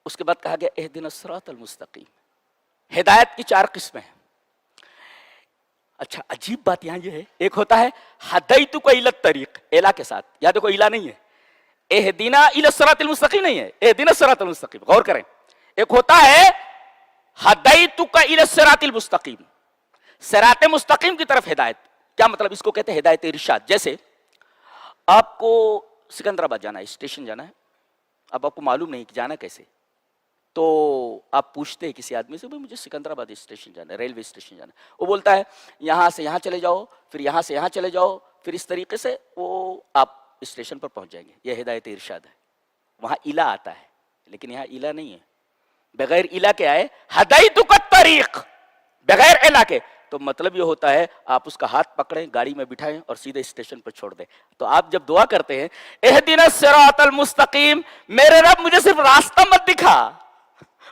اس کے بعد کہا گیا اہدنا الصراط المستقیم. ہدایت کی 4 قسمیں ہیں. اچھا عجیب بات یہاں یہ ہے، ایک ہوتا ہے ہدیتک الی الطریق، الا کے ساتھ، یا دیکھو الا نہیں ہے، اہدنا الی الصراط المستقیم نہیں ہے، اہدنا الصراط المستقیم. غور کریں، ایک ہوتا ہے ہدیتک الی الصراط المستقیم، صراط مستقیم کی طرف ہدایت. کیا مطلب؟ اس کو کہتے ہیں ہدایت ارشاد. جیسے آپ کو سکندرآباد جانا ہے، اسٹیشن جانا ہے، اب آپ کو معلوم نہیں کہ جانا کیسے، تو آپ پوچھتے ہیں کسی آدمی سے بھائی مجھے سکندرآباد اسٹیشن جانا ہے، ریلوے اسٹیشن جانا ہے. وہ بولتا ہے یہاں سے یہاں چلے جاؤ، پھر یہاں سے یہاں چلے جاؤ، پھر اس طریقے سے وہ آپ اسٹیشن پر پہنچ جائیں گے. یہ ہدایت ارشاد ہے. وہاں الا آتا ہے، لیکن یہاں الا نہیں ہے. بغیر الا کے آئے ہدیتک الطریق، بغیر الا کے، تو مطلب یہ ہوتا ہے آپ اس کا ہاتھ پکڑیں، گاڑی میں بٹھائیں اور سیدھے اسٹیشن پر چھوڑ دیں. تو آپ جب دعا کرتے ہیں اہدنا الصراط المستقیم، میرے رب مجھے صرف راستہ مت دکھا،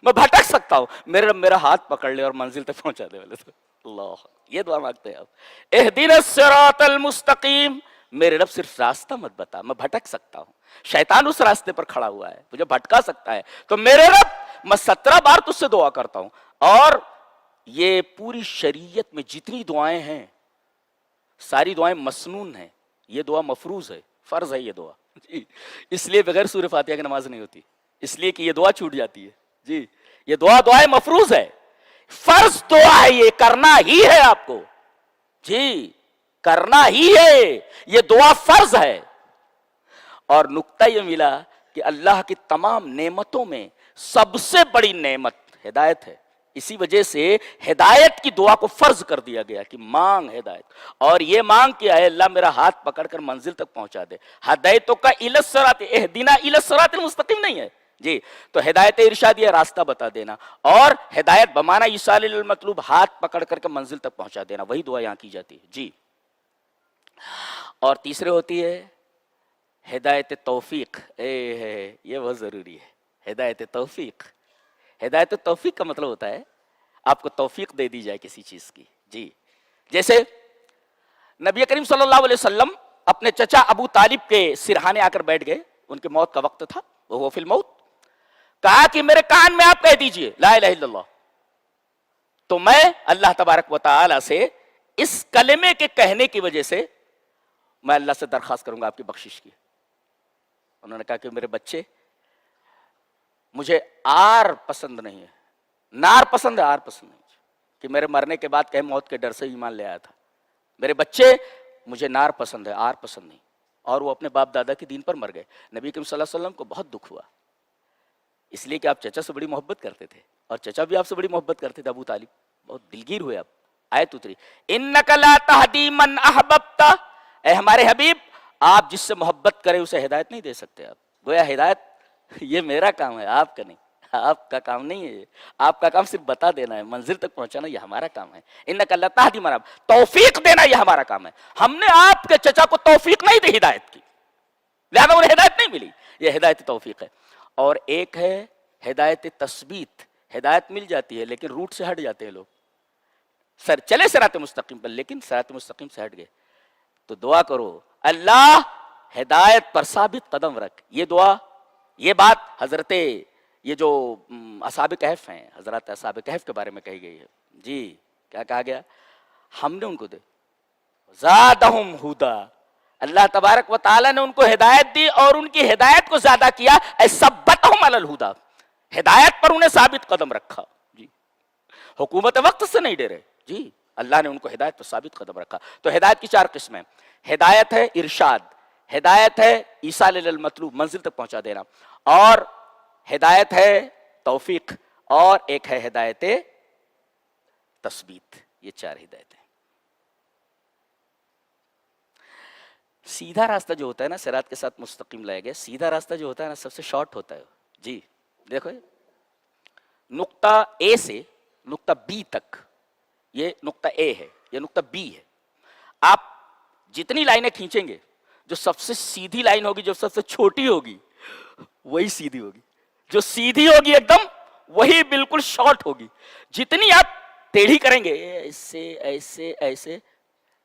میں بھٹک سکتا ہوں، میرے رب میرا ہاتھ پکڑ لے اور منزل تک پہنچا دے. اللہ، یہ دعا مانگتے ہیں آپ، اہدنا الصراط المستقیم، میرے رب صرف راستہ مت بتا، میں بھٹک سکتا ہوں، شیطان اس راستے پر کھڑا ہوا ہے، مجھے بھٹکا سکتا ہے. تو میرے رب میں 17 بار تجھ سے دعا کرتا ہوں. اور یہ پوری شریعت میں جتنی دعائیں ہیں ساری دعائیں مسنون ہیں، یہ دعا مفروض ہے، فرض ہے یہ دعا. جی، اس لیے بغیر سورہ فاتحہ کی نماز نہیں ہوتی، اس لیے کہ یہ دعا چھوٹ جاتی ہے. جی، یہ دعائیں مفروض ہے، فرض دعا ہے، یہ کرنا ہی ہے آپ کو. جی، کرنا ہی ہے، یہ دعا فرض ہے. اور نقطہ یہ ملا کہ اللہ کی تمام نعمتوں میں سب سے بڑی نعمت ہدایت ہے. اسی وجہ سے ہدایت کی دعا کو فرض کر دیا گیا کہ مانگ ہدایت. اور یہ مانگ کیا ہے، اللہ میرا ہاتھ پکڑ کر منزل تک پہنچا دے. ہدایتوں کا الی الصراط، اہدنا الی الصراط المستقیم نہیں ہے. جی، تو ہدایت ارشاد یہ راستہ بتا دینا، اور ہدایت بمانا ایصال المطلوب، ہاتھ پکڑ کر کے منزل تک پہنچا دینا، وہی دعا یہاں کی جاتی ہے. جی، اور تیسرے ہوتی ہے ہدایت توفیق. یہ بہت ضروری ہے، ہدایت توفیق. ہدایت توفیق کا مطلب ہوتا ہے آپ کو توفیق دے دی جائے کسی چیز کی. جی، جیسے نبی کریم صلی اللہ علیہ وسلم اپنے چچا ابو طالب کے سرہانے آ کر بیٹھ گئے، ان کے موت کا وقت تھا، وہ فی الموت. کہا کہ میرے کان میں آپ کہہ دیجئے لا الہ الا اللہ، تو میں اللہ تبارک و تعالی سے اس کلمے کے کہنے کی وجہ سے میں اللہ سے درخواست کروں گا آپ کی بخشش کی. انہوں نے کہا کہ میرے بچے، مجھے آر پسند نہیں ہے، نار پسند ہے، آر پسند نہیں، کہ میرے مرنے کے بعد کہیں موت کے ڈر سے ایمان لے آیا تھا. میرے بچے، مجھے نار پسند ہے، آر پسند نہیں. اور وہ اپنے باپ دادا کے دین پر مر گئے. نبی کریم صلی اللہ علیہ وسلم کو بہت دکھ ہوا، اس لیے کہ آپ چچا سے بڑی محبت کرتے تھے، اور چچا بھی آپ سے بڑی محبت کرتے تھے، ابو طالب. بہت دلگیر ہوئے. آپ آیت اتری، انک لا تہدی من احببت، اے ہمارے حبیب، آپ جس سے محبت کریں اسے ہدایت نہیں دے سکتے. آپ گویا ہدایت یہ میرا کام ہے، آپ کا نہیں، آپ کا کام نہیں ہے. آپ کا کام صرف بتا دینا ہے، منزل تک پہنچانا یہ ہمارا کام ہے. انک لا تہدی من احببت، توفیق دینا یہ ہمارا کام ہے. ہم نے آپ کے چچا کو توفیق نہیں دی ہدایت کی، لہذا انہیں ہدایت نہیں ملی. یہ ہدایت توفیق ہے. اور ایک ہے ہدایت تثبیت. ہدایت مل جاتی ہے لیکن روٹ سے ہٹ جاتے ہیں لوگ. سر چلے صراط مستقیم پر لیکن صراط مستقیم سے ہٹ گئے. تو دعا کرو اللہ ہدایت پر ثابت قدم رکھ. یہ دعا، یہ بات حضرت یہ جو اصحاب کہف ہیں، حضرات اصحاب کہف کے بارے میں کہی گئی ہے. جی، کیا کہا گیا؟ ہم نے ان کو دے زادہم ہدا، اللہ تبارک و تعالیٰ نے ان کو ہدایت دی اور ان کی ہدایت کو زیادہ کیا. اے ثبتہم علی الہدا، ہدایت پر انہیں ثابت قدم رکھا. جی، حکومت وقت سے نہیں ڈرے. جی، اللہ نے ان کو ہدایت پر ثابت قدم رکھا. تو ہدایت کی 4 قسمیں، ہدایت ہے ارشاد، ہدایت ہے ایصال الی المطلوب، منزل تک پہنچا دینا، اور ہدایت ہے توفیق، اور ایک ہے ہدایت تثبیت. یہ 4 ہدایتیں. سیدھا راستہ جو ہوتا ہے نا، صراط کے ساتھ مستقیم لائے گئے، سیدھا راستہ جو ہوتا ہے نا سب سے شارٹ ہوتا ہے. جی دیکھو، نقطہ اے سے نقطہ بی تک، یہ نقطہ اے ہے، یہ نقطہ بی ہے. آپ جتنی لائنیں کھینچیں گے، جو سب سے سیدھی لائن ہوگی، جو سب سے چھوٹی ہوگی وہی سیدھی ہوگی، جو سیدھی ہوگی ایک دم وہی بالکل شارٹ ہوگی. جتنی آپ ٹیڑھی کریں گے، ایسے ایسے ایسے،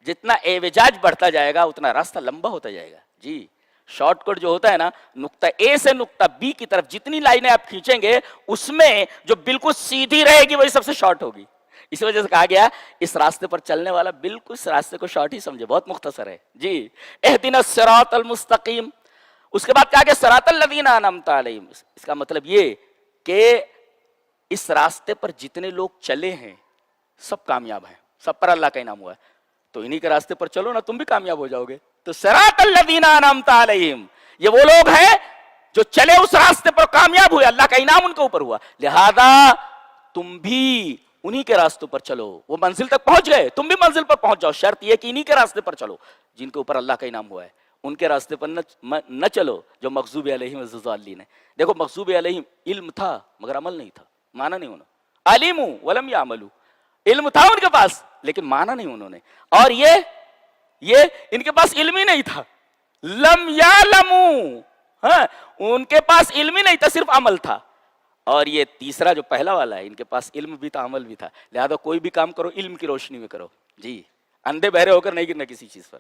جتنا اعوجاج بڑھتا جائے گا اتنا راستہ لمبا ہوتا جائے گا. جی، شارٹ کٹ جو ہوتا ہے نا، نقطہ اے سے نقطہ بی کی طرف جتنی لائنیں آپ کھینچیں گے اس میں جو بالکل سیدھی رہے گی وہی سب سے شارٹ ہوگی. اس وجہ سے کہا گیا اس راستے پر چلنے والا بالکل اس راستے کو شارٹ ہی سمجھے، بہت مختصر ہے جی. اہدنا الصراط المستقیم. اس کے بعد کہا گیا صراط الذین انعمت علیہم. اس کا مطلب یہ کہ اس راستے پر جتنے لوگ چلے ہیں سب کامیاب ہیں، سب پر اللہ کا انعام ہوا ہے. تو انہی کے راستے پر چلو نا، تم بھی کامیاب ہو جاؤ گے. تو صراط الذین انعمت علیہم، یہ وہ لوگ ہیں جو چلے اس راستے پر کامیاب ہوئے، اللہ کا انعام ان کے اوپر ہوا. لہذا تم بھی انہی کے راستوں پر چلو. وہ منزل تک پہنچ گئے، تم بھی منزل پر پہنچ جاؤ. شرط یہ کہ انہی کے راستے پر چلو جن کے اوپر اللہ کا انعام ہوا ہے. ان کے راستے پر نہ چلو جو مغضوب علیہم الضالین ہے. دیکھو مغضوب علیہم علم تھا مگر عمل نہیں تھا، مانا نہیں انہوں. علموا ولم یعملوا، علم تھا ان کے پاس لیکن مانا نہیں انہوں نے. اور یہ ان کے پاس علم ہی نہیں تھا، لم یعلموا، ہاں ان کے پاس علم ہی نہیں تھا، صرف عمل تھا. اور یہ تیسرا جو پہلا والا ہے، ان کے پاس علم بھی تھا عمل بھی تھا. لہذا کوئی بھی کام کرو علم کی روشنی میں کرو جی، اندھے بہرے ہو کر نہیں گرنا کسی چیز پر.